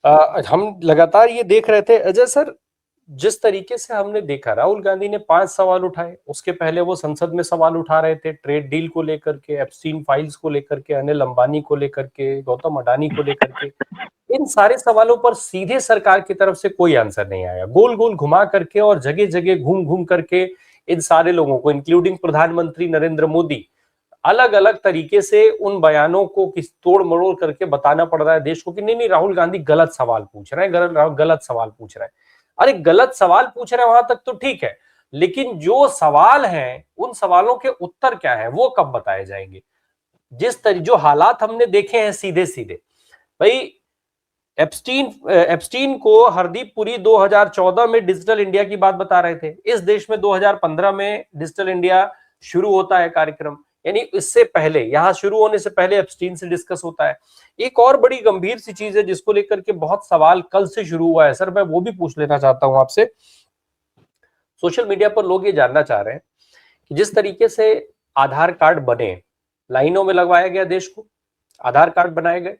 हम लगातार ये देख रहे थे अजय सर, जिस तरीके से हमने देखा राहुल गांधी ने 5 सवाल उठाए, उसके पहले वो संसद में सवाल उठा रहे थे ट्रेड डील को लेकर के, एप्स्टीन फाइल्स को लेकर के, अनिल अंबानी को लेकर के, गौतम अडानी को लेकर के। इन सारे सवालों पर सीधे सरकार की तरफ से कोई आंसर नहीं आया, गोल गोल घुमा करके और जगह जगह घूम घूम करके इन सारे लोगों को, इंक्लूडिंग प्रधानमंत्री नरेंद्र मोदी, अलग अलग तरीके से उन बयानों को किस तोड़ मरोड़ करके बताना पड़ रहा है देश को कि नहीं नहीं राहुल गांधी गलत सवाल पूछ रहे हैं, गलत सवाल पूछ रहे हैं। अरे गलत सवाल पूछ रहे हैं वहां तक तो ठीक है, लेकिन जो सवाल हैं उन सवालों के उत्तर क्या है वो कब बताए जाएंगे? जो हालात हमने देखे हैं सीधे सीधे, भाई एप्स्टीन को हरदीप पुरी 2014 में डिजिटल इंडिया की बात बता रहे थे, इस देश में 2015 में डिजिटल इंडिया शुरू होता है कार्यक्रम, यानी इससे पहले, यहां शुरू होने से पहले एप्स्टीन से डिस्कस होता है। एक और बड़ी गंभीर सी चीज है जिसको लेकर के बहुत सवाल कल से शुरू हुआ है सर, मैं वो भी पूछ लेना चाहता हूं आपसे। सोशल मीडिया पर लोग ये जानना चाह रहे हैं कि जिस तरीके से आधार कार्ड बने, लाइनों में लगवाया गया देश को, आधार कार्ड बनाए गए,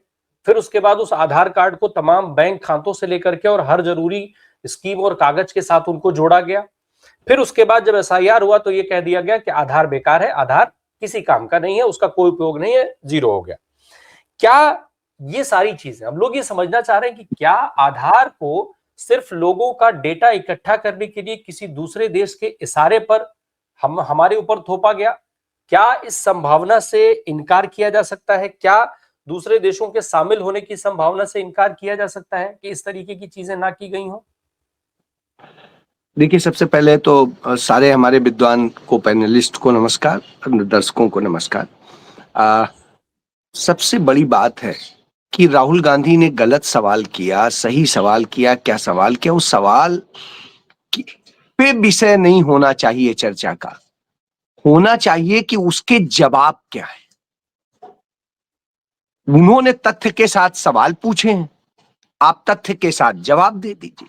फिर उसके बाद उस आधार कार्ड को तमाम बैंक खातों से लेकर के और हर जरूरी स्कीम और कागज के साथ उनको जोड़ा गया। फिर उसके बाद जब एसआईआर हुआ तो ये कह दिया गया कि आधार बेकार है, आधार किसी काम का नहीं है, उसका कोई उपयोग नहीं है, जीरो हो गया। क्या ये सारी चीजें, अब लोग ये समझना चाह रहे हैं कि क्या आधार को सिर्फ लोगों का डेटा इकट्ठा करने के लिए किसी दूसरे देश के इशारे पर हमारे ऊपर थोपा गया? क्या इस संभावना से इनकार किया जा सकता है? क्या दूसरे देशों के शामिल होने की संभावना से इनकार किया जा सकता है कि इस तरीके की चीजें ना की गई हो? देखिए, सबसे पहले तो सारे हमारे विद्वान को पैनलिस्ट को नमस्कार, दर्शकों को नमस्कार। सबसे बड़ी बात है कि राहुल गांधी ने गलत सवाल किया, सही सवाल किया, क्या सवाल किया, उस सवाल पे विषय नहीं होना चाहिए चर्चा का। होना चाहिए कि उसके जवाब क्या है। उन्होंने तथ्य के साथ सवाल पूछे हैं, आप तथ्य के साथ जवाब दे दीजिए।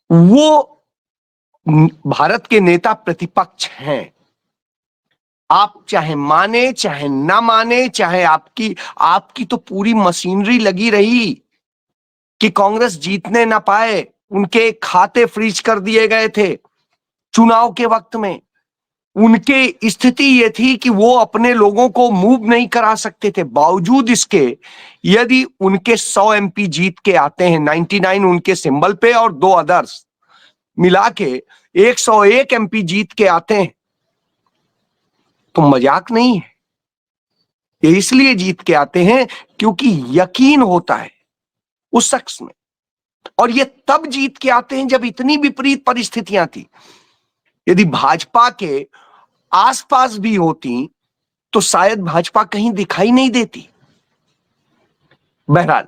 वो भारत के नेता प्रतिपक्ष हैं, आप चाहे माने चाहे ना माने, चाहे आपकी तो पूरी मशीनरी लगी रही कि कांग्रेस जीतने ना पाए, उनके खाते फ्रीज कर दिए गए थे चुनाव के वक्त में। उनके स्थिति ये थी कि वो अपने लोगों को मूव नहीं करा सकते थे। बावजूद इसके यदि उनके 100 एमपी जीत के आते हैं, 99 उनके सिंबल पे और 2 अदर्स मिला के 101 एमपी जीत के आते हैं, तो मजाक नहीं है। ये इसलिए जीत के आते हैं क्योंकि यकीन होता है उस शख्स में, और ये तब जीत के आते हैं जब इतनी विपरीत परिस्थितियां थी। यदि भाजपा के आसपास भी होती तो शायद भाजपा कहीं दिखाई नहीं देती। बहरहाल,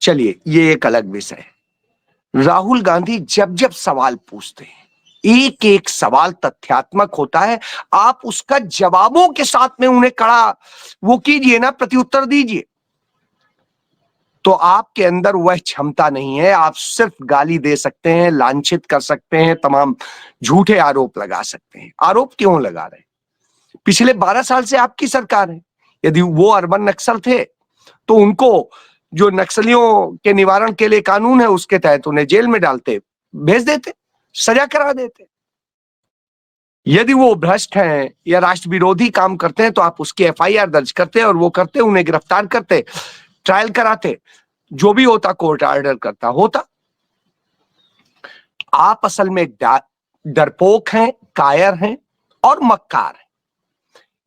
चलिए, ये एक अलग विषय है। राहुल गांधी जब जब सवाल पूछते हैं, एक एक सवाल तथ्यात्मक होता है। आप उसका जवाबों के साथ में उन्हें कड़ा वो कीजिए ना, प्रत्युत्तर दीजिए। तो आपके अंदर वह क्षमता नहीं है। आप सिर्फ गाली दे सकते हैं, लांछित कर सकते हैं, तमाम झूठे आरोप लगा सकते हैं। आरोप क्यों लगा रहे हैं? पिछले 12 साल से आपकी सरकार है। यदि वो अर्बन नक्सल थे तो उनको जो नक्सलियों के निवारण के लिए कानून है उसके तहत उन्हें जेल में डालते, भेज देते, सजा करा देते। यदि वो भ्रष्ट हैं या राष्ट्र विरोधी काम करते हैं तो आप उसकी एफआईआर दर्ज करते और वो करते, उन्हें गिरफ्तार करते, ट्रायल कराते, जो भी होता कोर्ट ऑर्डर करता होता। आप असल में डरपोक हैं, कायर हैं और मक्कार हैं।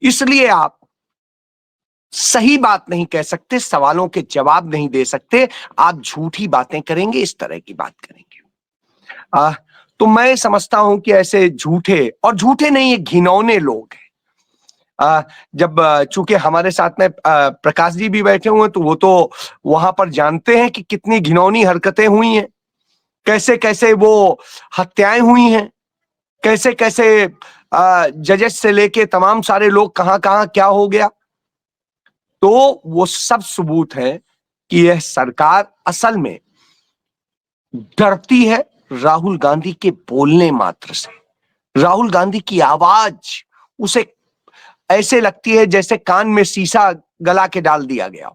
इसलिए आप सही बात नहीं कह सकते, सवालों के जवाब नहीं दे सकते, आप झूठी बातें करेंगे, इस तरह की बात करेंगे। तो मैं समझता हूं कि ऐसे झूठे, और झूठे नहीं, ये घिनौने लोग हैं। जब चूंकि हमारे साथ में प्रकाश जी भी बैठे हुए हैं तो वो तो वहां पर जानते हैं कि कितनी घिनौनी हरकतें हुई हैं, कैसे कैसे वो हत्याएं हुई हैं, कैसे कैसे जजेस से लेके तमाम सारे लोग कहां कहां क्या हो गया। तो वो सब सबूत है कि यह सरकार असल में डरती है राहुल गांधी के बोलने मात्र से। राहुल गांधी की आवाज उसे ऐसे लगती है जैसे कान में शीशा गला के डाल दिया गया।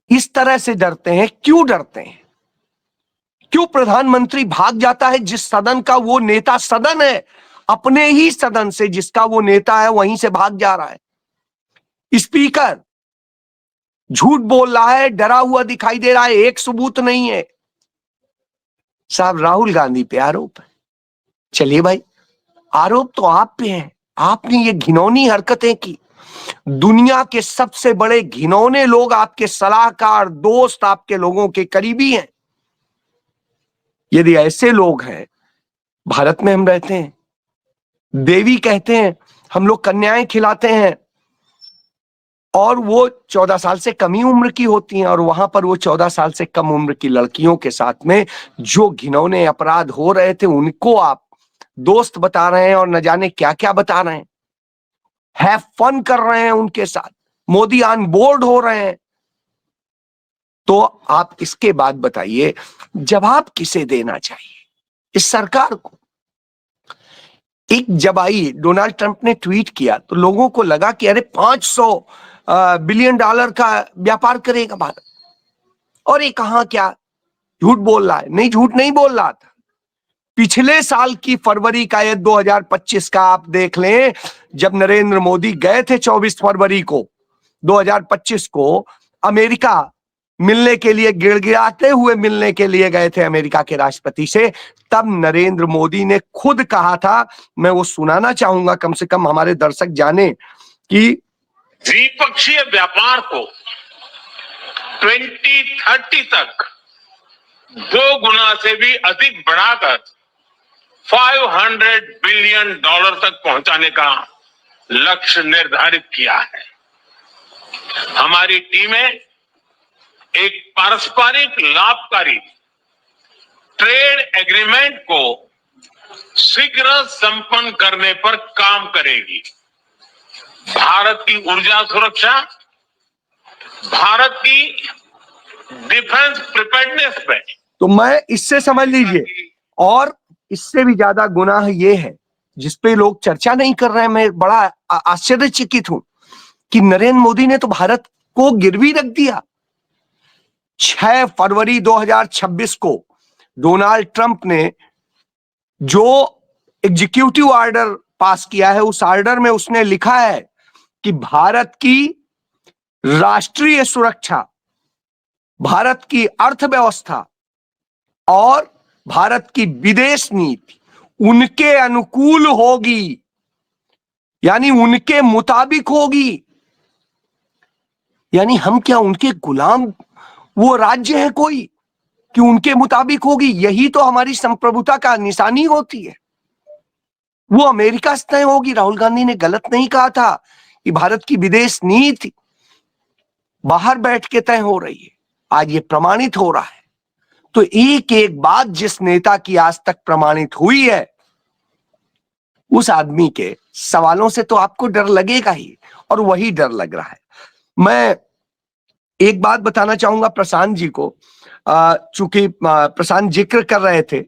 इस तरह से डरते हैं? क्यों डरते हैं? क्यों प्रधानमंत्री भाग जाता है जिस सदन का वो नेता सदन है, अपने ही सदन से जिसका वो नेता है वहीं से भाग जा रहा है? स्पीकर झूठ बोल रहा है, डरा हुआ दिखाई दे रहा है, एक सबूत नहीं है। साहब, राहुल गांधी पे आरोप है। चलिए भाई, आरोप तो आप पे है, आपने ये घिनौनी हरकतें की। दुनिया के सबसे बड़े घिनौने लोग आपके सलाहकार, दोस्त, आपके लोगों के करीबी हैं। यदि ऐसे लोग हैं, भारत में हम रहते हैं, देवी कहते हैं, हम लोग कन्याएं खिलाते हैं, और वो 14 साल से कम ही उम्र की होती हैं, और वहां पर वो 14 साल से कम उम्र की लड़कियों के साथ में जो घिनौने अपराध हो रहे थे उनको आप दोस्त बता रहे हैं और न जाने क्या क्या बता रहे हैं, हैव फन कर रहे हैं उनके साथ, मोदी ऑन बोर्ड हो रहे हैं। तो आप इसके बाद बताइए, जवाब किसे देना चाहिए इस सरकार को? एक जब आई, डोनाल्ड ट्रंप ने ट्वीट किया तो लोगों को लगा कि अरे $500 बिलियन का व्यापार करेगा भारत, और ये कहां क्या झूठ बोल रहा है? नहीं, झूठ नहीं बोल रहा था। पिछले साल की फरवरी का, ये 2025 का आप देख लें, जब नरेंद्र मोदी गए थे 24 फरवरी को 2025 को अमेरिका मिलने के लिए, गिड़गिड़ाते हुए मिलने के लिए गए थे अमेरिका के राष्ट्रपति से, तब नरेंद्र मोदी ने खुद कहा था, मैं वो सुनाना चाहूंगा कम से कम हमारे दर्शक जाने, कि द्विपक्षीय व्यापार को 2030 तक 2 गुना से भी अधिक बढ़ाकर $500 बिलियन तक पहुंचाने का लक्ष्य निर्धारित किया है। हमारी टीमें एक पारस्परिक लाभकारी ट्रेड एग्रीमेंट को शीघ्र संपन्न करने पर काम करेगी। भारत की ऊर्जा सुरक्षा, भारत की डिफेंस प्रिपेयर्डनेस पे, तो मैं इससे समझ लीजिए, और इससे भी ज्यादा गुनाह ये है जिसपे लोग चर्चा नहीं कर रहे हैं, मैं बड़ा आश्चर्यचकित हूं कि नरेंद्र मोदी ने तो भारत को गिरवी रख दिया। 6 फरवरी 2026 को डोनाल्ड ट्रंप ने जो एग्जीक्यूटिव ऑर्डर पास किया है, उस ऑर्डर में उसने लिखा है कि भारत की राष्ट्रीय सुरक्षा, भारत की अर्थव्यवस्था और भारत की विदेश नीति उनके अनुकूल होगी, यानी उनके मुताबिक होगी। यानी हम क्या उनके गुलाम, वो राज्य है कोई कि उनके मुताबिक होगी? यही तो हमारी संप्रभुता का निशानी होती है। वो अमेरिका से तय होगी। राहुल गांधी ने गलत नहीं कहा था कि भारत की विदेश नीति बाहर बैठ के तय हो रही है, आज ये प्रमाणित हो रहा है। तो एक एक बात जिस नेता की आज तक प्रमाणित हुई है, उस आदमी के सवालों से तो आपको डर लगेगा ही, और वही डर लग रहा है। मैं एक बात बताना चाहूंगा प्रशांत जी को, चूंकि प्रशांत जिक्र कर रहे थे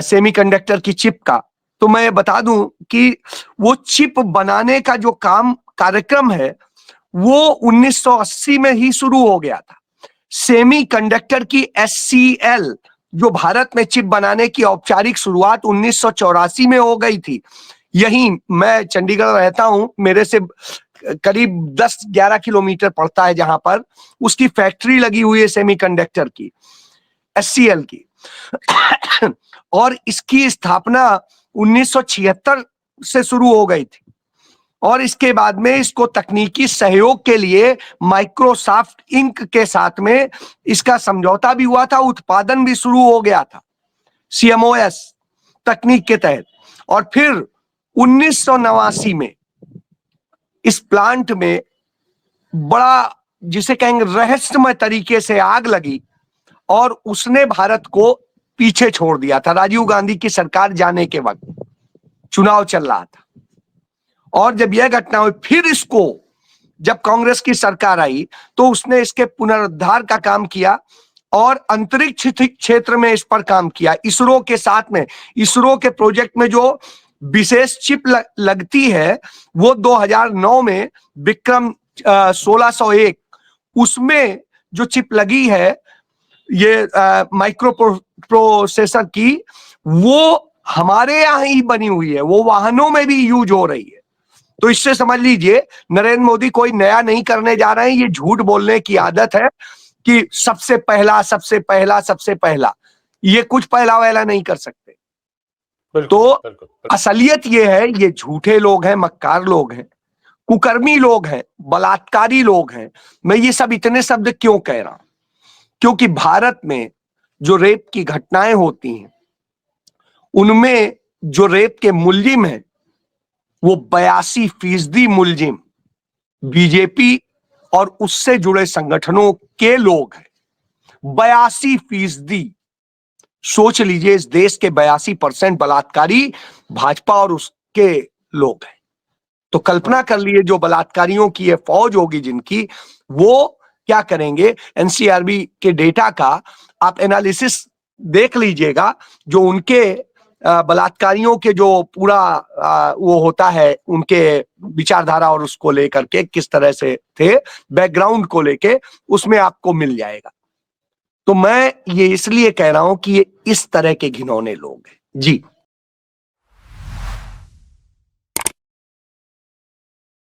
सेमीकंडक्टर की चिप का, तो मैं बता दूं कि वो चिप बनाने का जो कार्यक्रम है वो 1980 में ही शुरू हो गया था। सेमीकंडक्टर की SCL, जो भारत में चिप बनाने की औपचारिक शुरुआत 1984 में हो गई थी। यहीं मैं चंडीगढ़ रहता हूं, मेरे से करीब 10-11 किलोमीटर पड़ता है जहां पर उसकी फैक्ट्री लगी हुई है सेमीकंडक्टर की, SCL की। और इसकी स्थापना 1976 से शुरू हो गई थी, और इसके बाद में इसको तकनीकी सहयोग के लिए माइक्रोसॉफ्ट इंक के साथ में इसका समझौता भी हुआ था, उत्पादन भी शुरू हो गया था CMOS तकनीक के तहत। और फिर 1989 में इस प्लांट में बड़ा, जिसे कहेंगे रहस्यमय तरीके से आग लगी, और उसने भारत को पीछे छोड़ दिया था। राजीव गांधी की सरकार जाने के वक्त चुनाव चल रहा था, और जब यह घटना हुई, फिर इसको जब कांग्रेस की सरकार आई तो उसने इसके पुनरुद्धार का काम किया और अंतरिक्ष क्षेत्र में इस पर काम किया। इसरो के साथ में, इसरो के प्रोजेक्ट में जो विशेष चिप लगती है वो 2009 में विक्रम 1601 उसमें जो चिप लगी है ये माइक्रो प्रोसेसर की, वो हमारे यहाँ ही बनी हुई है, वो वाहनों में भी यूज हो रही है। तो इससे समझ लीजिए नरेंद्र मोदी कोई नया नहीं करने जा रहे हैं। ये झूठ बोलने की आदत है कि सबसे पहला सबसे पहला सबसे पहला, ये कुछ पहला वहला नहीं कर सकते। तो असलियत ये है, ये झूठे लोग हैं, मक्कार लोग हैं, कुकर्मी लोग हैं, बलात्कारी लोग हैं। मैं ये सब इतने शब्द क्यों कह रहा हूं? क्योंकि भारत में जो रेप की घटनाएं होती हैं उनमें जो रेप के मुलजिम हैं वो 82% मुलजिम बीजेपी और उससे जुड़े संगठनों के लोग हैं। 82%। सोच लीजिए, इस देश के 82% बलात्कारी भाजपा और उसके लोग हैं। तो कल्पना कर लिए जो बलात्कारियों की ये फौज होगी जिनकी, वो क्या करेंगे। एनसीआरबी के डेटा का आप एनालिसिस देख लीजिएगा, जो उनके बलात्कारियों के जो पूरा वो होता है, उनके विचारधारा और उसको लेकर के किस तरह से थे, बैकग्राउंड को लेके, उसमें आपको मिल जाएगा। तो मैं ये इसलिए कह रहा हूं कि ये इस तरह के घिनौने लोग हैं जी।